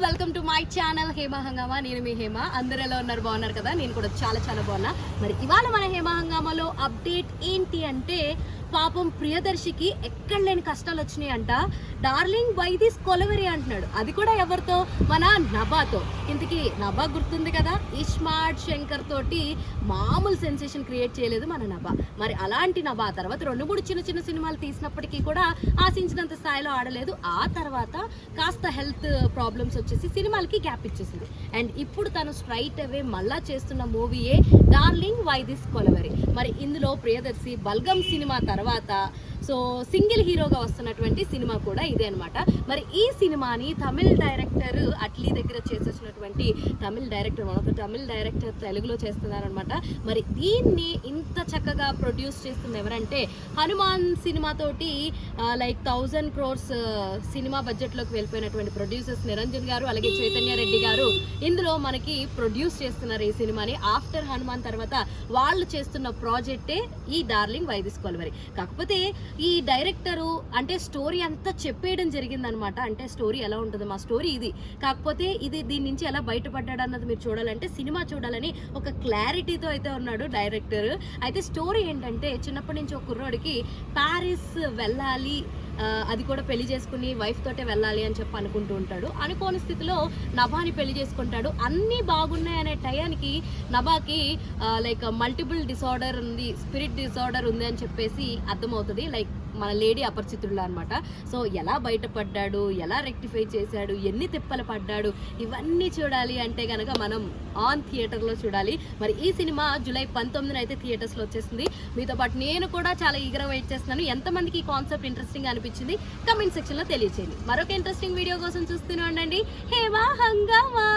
Welcome to my channel Hema హంగామా. నేను మీ హేమ. అందరూ ఎలా ఉన్నారు? బాగున్నారు కదా? నేను కూడా చాలా చాలా బాగున్నా. మరి ఇవాళ మన హేమ హంగామాలో అప్డేట్ ఏంటి అంటే, పాపం ప్రియదర్శికి ఎక్కడ లేని కష్టాలు వచ్చినాయి అంట. డార్లింగ్ వై దిస్ కొలవెరీ అంటున్నాడు. అది కూడా ఎవరితో? మన నభాతో. ఇంతకీ నభా గుర్తుంది కదా, ఇస్మార్ట్ శంకర్ తోటి మామూలు సెన్సేషన్ క్రియేట్ చేయలేదు మన నభా. మరి అలాంటి నభా తర్వాత 2-3 చిన్న చిన్న సినిమాలు తీసినప్పటికీ కూడా ఆశించినంత స్థాయిలో ఆడలేదు. ఆ తర్వాత కాస్త హెల్త్ ప్రాబ్లమ్స్ వచ్చేసి సినిమాలకి గ్యాప్ ఇచ్చేసింది. అండ్ ఇప్పుడు తను స్ట్రైట్ అవే మళ్ళా చేస్తున్న మూవీయే డార్లింగ్ వై దిస్ కొలవెరీ. మరి ఇందులో ప్రియదర్శి బల్గం సినిమా తర్వాత సింగిల్ హీరోగా వస్తున్నటువంటి సినిమా కూడా ఇదే అనమాట. మరి ఈ సినిమాని తమిళ్ డైరెక్టర్ అట్లీ దగ్గర చేసేసినటువంటి మనొక తమిళ్ డైరెక్టర్ తెలుగులో చేస్తున్నారనమాట. మరి దీన్ని ఇంత చక్కగా ప్రొడ్యూస్ చేస్తుంది ఎవరంటే, హనుమాన్ సినిమాతోటి లైక్ 1000 crores సినిమా బడ్జెట్లోకి వెళ్ళిపోయినటువంటి ప్రొడ్యూసర్స్ నిరంజన్ గారు అలాగే చైతన్య రెడ్డి గారు ఇందులో మనకి ప్రొడ్యూస్ చేస్తున్నారు ఈ సినిమాని. ఆఫ్టర్ హనుమాన్ తర్వాత వాళ్ళు చేస్తున్న ప్రాజెక్టే ఈ డార్లింగ్ వై దిస్ కొలవెరీ. కాకపోతే ఈ డైరెక్టరు అంటే స్టోరీ అంతా చెప్పేయడం జరిగిందనమాట. అంటే స్టోరీ ఎలా ఉంటుంది, మా స్టోరీ ఇది, కాకపోతే దీని నుంచి ఎలా బయటపడ్డాడు అన్నది మీరు చూడాలంటే సినిమా చూడాలని ఒక క్లారిటీతో అయితే ఉన్నాడు డైరెక్టర్. అయితే స్టోరీ ఏంటంటే, చిన్నప్పటి నుంచి ఒక కుర్రోడికి ప్యారిస్ వెళ్ళాలి, అది కూడా పెళ్లి చేసుకుని వైఫ్ తోటే వెళ్ళాలి అని చెప్పి అనుకుంటూ ఉంటాడు. అనుకోని స్థితిలో నభాని పెళ్లి చేసుకుంటాడు. అన్నీ బాగున్నాయి అనే టయానికి నభాకి లైక్ మల్టిపుల్ డిసార్డర్ ఉంది, స్పిరిట్ డిసార్డర్ ఉంది అని చెప్పేసి అర్థమవుతుంది. లైక్ మన లేడీ అపరిచితుడు అనమాట. సో ఎలా బయటపడ్డాడు, ఎలా రెక్టిఫై చేశాడు, ఎన్ని తిప్పలు పడ్డాడు, ఇవన్నీ చూడాలి అంటే కనుక మనం ఆన్ థియేటర్లో చూడాలి. మరి ఈ సినిమా జూలై 19న అయితే థియేటర్స్లో వచ్చేసింది. మీతో పాటు నేను కూడా చాలా ఈగర్గా వెయిట్ చేస్తున్నాను. ఎంతమందికి ఈ కాన్సెప్ట్ ఇంట్రెస్టింగ్ అనిపించింది కమెంట్ సెక్షన్లో తెలియచేయండి. మరొక ఇంట్రెస్టింగ్ వీడియో కోసం చూస్తూనే ఉండండి హేమ హంగామా.